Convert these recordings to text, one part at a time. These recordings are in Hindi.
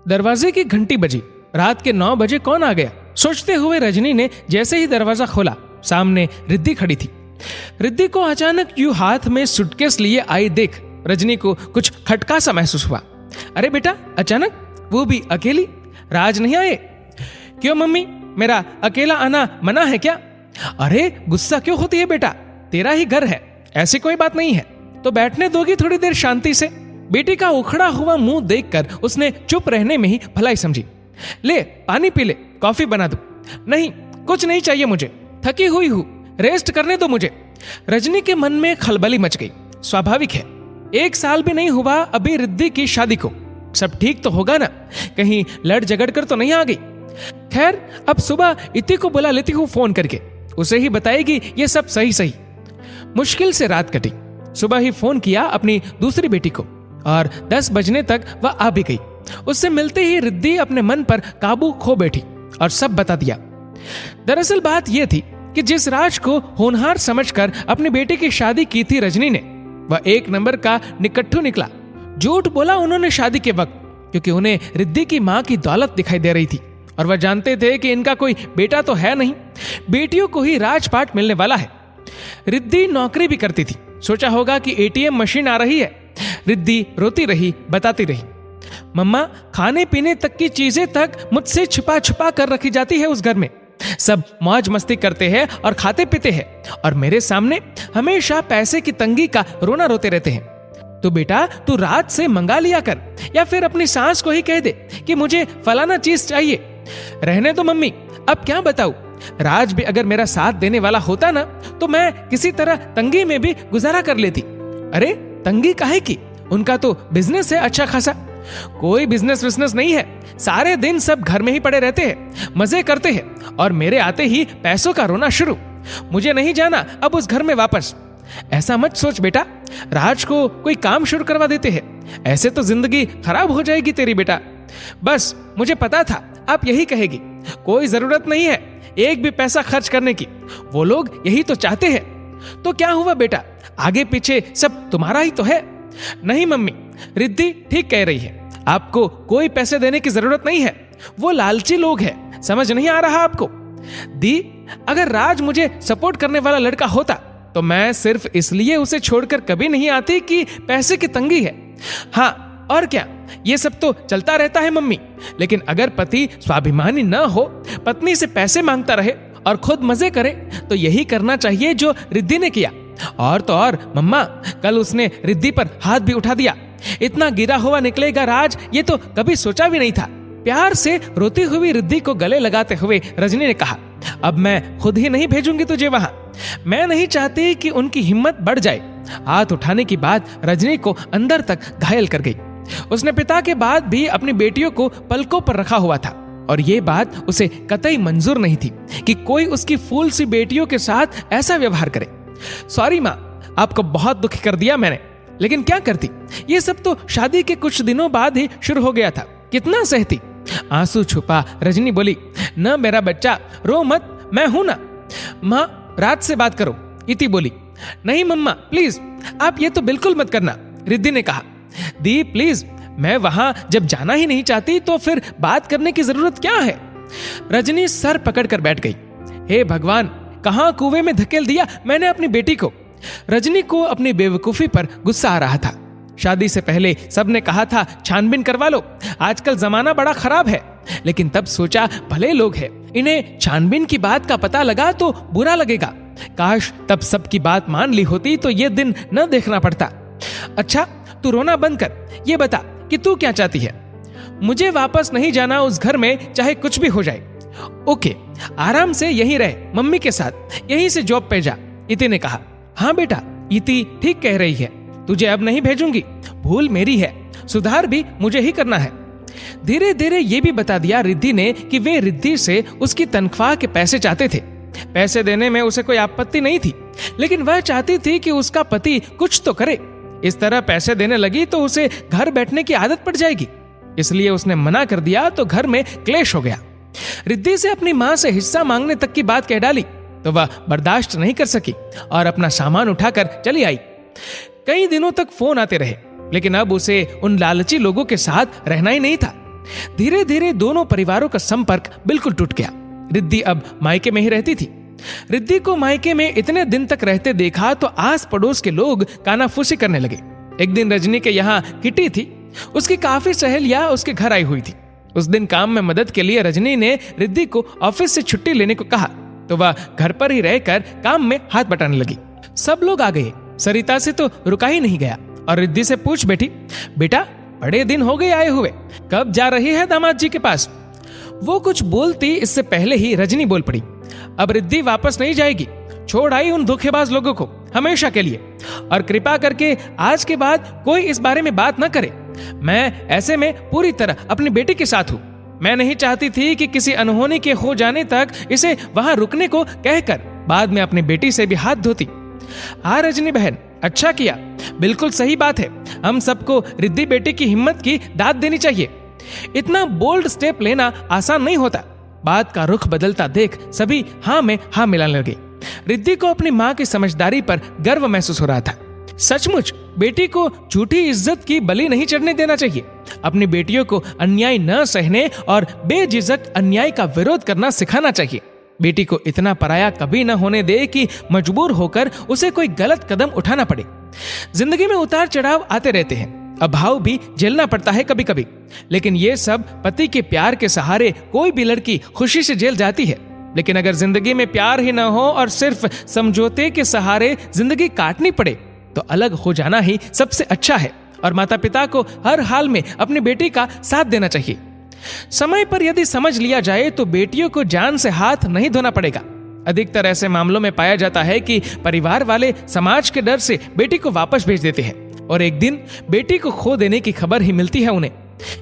दरवाजे की घंटी बजी। रात के 9 बजे कौन आ गया सोचते हुए रजनी ने जैसे ही दरवाजा खोला, सामने रिद्धि खड़ी थी। रिद्धि को अचानक यूं हाथ में सूटकेस लिए आई देख रजनी को कुछ खटका सा महसूस हुआ। अरे बेटा, अचानक, वो भी अकेली? राज नहीं आए? क्यों मम्मी, मेरा अकेला आना मना है क्या? अरे गुस्सा क्यों होती है बेटा, तेरा ही घर है, ऐसी कोई बात नहीं है। तो बैठने दोगी थोड़ी देर शांति से? बेटी का उखड़ा हुआ मुंह देखकर उसने चुप रहने में ही भलाई समझी। ले पानी पी ले, कॉफी बना दो। नहीं, कुछ नहीं चाहिए मुझे, थकी हुई हूं, रेस्ट करने दो मुझे। रजनी के मन में खलबली मच गई। स्वाभाविक है, 1 साल भी नहीं हुआ अभी रिद्धि की शादी को। सब ठीक तो होगा ना, कहीं लड़ झगड़ कर तो नहीं आ गई? खैर, अब सुबह इति को बुला लेती हूँ फोन करके, उसे ही बताएगी ये सब सही सही। मुश्किल से रात कटी। सुबह ही फोन किया अपनी दूसरी बेटी को और 10 बजने तक वह आ भी गई। उससे मिलते ही रिद्धि अपने मन पर काबू खो बैठी और सब बता दिया। दरअसल बात यह थी कि जिस राज को होनहार समझकर अपनी बेटी की शादी की थी रजनी ने, वह 1 नंबर का निकट्ठू निकला। झूठ बोला उन्होंने शादी के वक्त, क्योंकि उन्हें रिद्धि की मां की दौलत दिखाई दे रही थी और वह जानते थे कि इनका कोई बेटा तो है नहीं, बेटियों को ही राजपाट मिलने वाला है। रिद्धि नौकरी भी करती थी, सोचा होगा कि एटीएम मशीन आ रही है। रिद्धि रोती रही, बताती रही, मम्मा खाने पीने तक की चीजें तक मुझसे छुपा छुपा कर रखी जाती है उस घर में। सब मौज मस्ती करते हैं और खाते पीते हैं और मेरे सामने हमेशा पैसे की तंगी का रोना रोते रहते हैं। तो बेटा तू रात से मंगा लिया कर, या फिर अपनी सास को ही कह दे कि मुझे फलाना चीज चाहिए। रहने दो मम्मी, अब क्या बताऊं, राज भी अगर मेरा साथ देने वाला होता ना तो मैं किसी तरह तंगी में भी गुजारा कर लेती। अरे तंगी काहे की, उनका तो बिजनेस है अच्छा खासा। कोई बिजनेस नहीं है, सारे दिन सब घर में ही पड़े रहते हैं, मजे करते हैं और मेरे आते ही पैसों का रोना शुरू। मुझे नहीं जाना अब उस घर में वापस। ऐसा मत सोच बेटा, राज को कोई काम शुरू करवा देते हैं, ऐसे तो जिंदगी खराब हो जाएगी तेरी बेटा। बस मुझे पता था आप यही कहेगी, कोई जरूरत नहीं है एक भी पैसा खर्च करने की, वो लोग यही तो चाहते हैं। तो क्या हुआ बेटा, आगे पीछे सब तुम्हारा ही तो है। नहीं मम्मी, रिद्धि ठीक कह रही है, आपको कोई पैसे देने की जरूरत नहीं है, वो लालची लोग हैं, समझ नहीं आ रहा आपको। दी, अगर राज मुझे सपोर्ट करने वाला लड़का होता तो मैं सिर्फ इसलिए उसे छोड़कर कभी नहीं आती कि पैसे की तंगी है। हाँ और क्या, ये सब तो चलता रहता है मम्मी, लेकिन अगर पति स्वाभिमानी न हो, पत्नी से पैसे मांगता रहे और खुद मजे करे, तो यही करना चाहिए जो रिद्धि ने किया। और तो और मम्मा, कल उसने रिद्धि पर हाथ भी उठा दिया। इतना गिरा हुआ निकलेगा राज, ये तो कभी सोचा भी नहीं था। प्यार से रोती हुई रिद्धि को गले लगाते हुए रजनी ने कहा, अब मैं खुद ही नहीं भेजूंगी तुझे वहां, मैं नहीं चाहती कि उनकी हिम्मत बढ़ जाए। हाथ उठाने की बात रजनी को अंदर तक घायल कर गई। उसने पिता के बाद भी अपनी बेटियों को पलकों पर रखा हुआ था और ये बात उसे कतई मंजूर नहीं थी कि कोई उसकी फूल सी बेटियों के साथ ऐसा व्यवहार करे। सॉरी माँ, आपको बहुत दुखी कर दिया मैंने, लेकिन क्या करती, ये सब तो शादी के कुछ दिनों बाद ही शुरू हो गया था, कितना सहती। आंसू छुपा रजनी बोली, न मेरा बच्चा रो मत, मैं हूं ना। माँ रात से बात करो, इति बोली। नहीं मम्मा प्लीज, आप ये तो बिल्कुल मत करना, रिद्धि ने कहा। दी प्लीज, मैं वहां जब जाना ही नहीं चाहती तो फिर बात करने की जरूरत क्या है। रजनी सर पकड़कर बैठ गई। हे भगवान, कहां कुएं में धकेल दिया मैंने अपनी बेटी को। रजनी को अपनी बेवकूफी पर गुस्सा आ रहा था। शादी से पहले सबने कहा था छानबीन करवा लो, आजकल जमाना बड़ा खराब है, लेकिन तब सोचा भले लोग हैं, इन्हें छानबीन की बात का पता लगा तो बुरा लगेगा। काश तब सबकी बात मान ली होती तो ये दिन न देखना पड़ता। अच्छा तू रोना बंद कर, ये बता कि तू क्या चाहती है। मुझे वापस नहीं जाना उस घर में, चाहे कुछ भी हो जाए। ओके, आराम से यहीं रहे मम्मी के साथ, यहीं से जॉब पे जा, इति ने कहा। हाँ बेटा, इति ठीक कह रही है, तुझे अब नहीं भेजूंगी, भूल मेरी है, सुधार भी मुझे ही करना है। धीरे धीरे ये भी बता दिया रिद्धि ने कि वे रिद्धि से उसकी तनख्वाह के पैसे चाहते थे। पैसे देने में उसे कोई आपत्ति नहीं थी, लेकिन वह चाहती थी कि उसका पति कुछ तो करे। इस तरह पैसे देने लगी तो उसे घर बैठने की आदत पड़ जाएगी, इसलिए उसने मना कर दिया तो घर में क्लेश हो गया। रिद्धि से अपनी मां से हिस्सा मांगने तक की बात कह डाली तो वह बर्दाश्त नहीं कर सकी और अपना सामान उठाकर चली आई। कई दिनों तक फोन आते रहे, लेकिन अब उसे उन लालची लोगों के साथ रहना ही नहीं था। धीरे धीरे दोनों परिवारों का संपर्क बिल्कुल टूट गया। रिद्धि अब मायके में ही रहती थी। रिद्धि को मायके में इतने दिन तक रहते देखा तो आस पड़ोस के लोग कानाफूसी करने लगे। एक दिन रजनी के यहाँ किटी थी। उसकी काफी सहेलियां उसके घर आई हुई थी। उस दिन काम में मदद के लिए रजनी ने रिद्धि को ऑफिस से छुट्टी लेने को कहा तो वह घर पर ही रहकर काम में हाथ बटाने लगी। सब लोग आ गए। सरिता से तो रुका ही नहीं गया और रिद्धि से पूछ बैठी, बेटा बड़े दिन हो गए आए हुए, कब जा रही है दामाद जी के पास? वो कुछ बोलती इससे पहले ही रजनी बोल पड़ी, अब रिद्धि वापस नहीं जाएगी। छोड़ आई उन धोखेबाज लोगों को हमेशा के लिए, और कृपा करके आज के बाद कोई इस बारे में बात न करे। मैं ऐसे में पूरी तरह अपनी बेटी के साथ हूँ। मैं नहीं चाहती थी कि किसी अनहोनी के हो जाने तक इसे वहां रुकने को कहकर बाद में अपनी बेटी से भी हाथ धोती। रजनी बहन, अच्छा किया, बिल्कुल सही बात है। हम सबको रिद्धि बेटी की हिम्मत की दाद देनी चाहिए। इतना बोल्ड स्टेप लेना आसान नहीं होता। बात का रुख बदलता देख सभी हाँ में हाँ मिलाने लगे। रिद्धि को अपनी माँ की समझदारी पर गर्व महसूस हो रहा था। सचमुच बेटी को झूठी इज्जत की बलि नहीं चढ़ने देना चाहिए। अपनी बेटियों को अन्याय न सहने और बेझिझक अन्याय का विरोध करना सिखाना चाहिए। बेटी को इतना पराया कभी न होने दे कि मजबूर होकर उसे कोई गलत कदम उठाना पड़े। जिंदगी में उतार चढ़ाव आते रहते हैं, अभाव भी झेलना पड़ता है कभी कभी, लेकिन ये सब पति के प्यार के सहारे कोई भी लड़की खुशी से झेल जाती है। लेकिन अगर जिंदगी में प्यार ही न हो और सिर्फ समझौते के सहारे जिंदगी काटनी पड़े तो अलग हो जाना ही सबसे अच्छा है। और माता पिता को हर हाल में अपनी बेटी का साथ देना चाहिए। समय पर यदि समझ लिया जाए तो बेटियों को जान से हाथ नहीं धोना पड़ेगा। अधिकतर ऐसे मामलों में पाया जाता है कि परिवार वाले समाज के डर से बेटी को वापस भेज देते हैं और एक दिन बेटी को खो देने की खबर ही मिलती है उन्हें।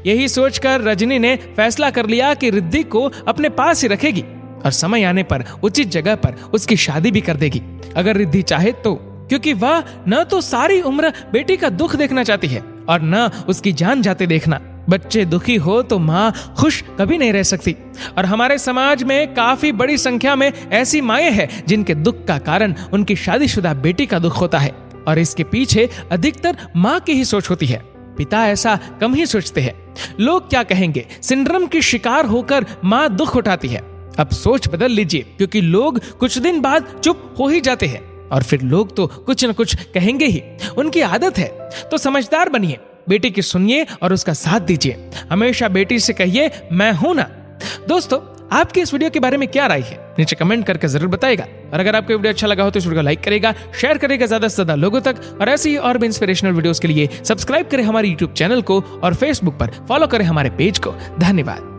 यही सोचकर रजनी ने फैसला कर लिया कि रिद्धि को अपने पास ही रखेगी और समय आने पर उचित जगह पर उसकी शादी भी कर देगी, अगर रिद्धि चाहे तो। क्योंकि वह न तो सारी उम्र बेटी का दुख देखना चाहती है और न उसकी जान जाते देखना। बच्चे दुखी हो तो माँ खुश कभी नहीं रह सकती। और हमारे समाज में काफी बड़ी संख्या में ऐसी माएं हैं जिनके दुख का कारण उनकी शादीशुदा बेटी का दुख होता है और इसके पीछे अधिकतर माँ की ही सोच होती है। पिता ऐसा कम ही सोचते हैं। लोग क्या कहेंगे सिंड्रोम की शिकार होकर माँ दुख उठाती है। अब सोच बदल लीजिए, क्योंकि लोग कुछ दिन बाद चुप हो ही जाते हैं और फिर लोग तो कुछ न कुछ कहेंगे ही, उनकी आदत है। तो समझदार बनिए, बेटी की सुनिए और उसका साथ दीजिए। हमेशा बेटी से कहिए मैं हूं ना। दोस्तों, आपकी इस वीडियो के बारे में क्या राय है नीचे कमेंट करके जरूर बताइएगा। और अगर आपको वीडियो अच्छा लगा हो तो इस वीडियो को लाइक करेगा, शेयर करेगा ज्यादा से ज्यादा लोगों तक। और ऐसी ही और भी इंस्पिरेशनल वीडियोस के लिए सब्सक्राइब करें हमारे यूट्यूब चैनल को और फेसबुक पर फॉलो करें हमारे पेज को। धन्यवाद।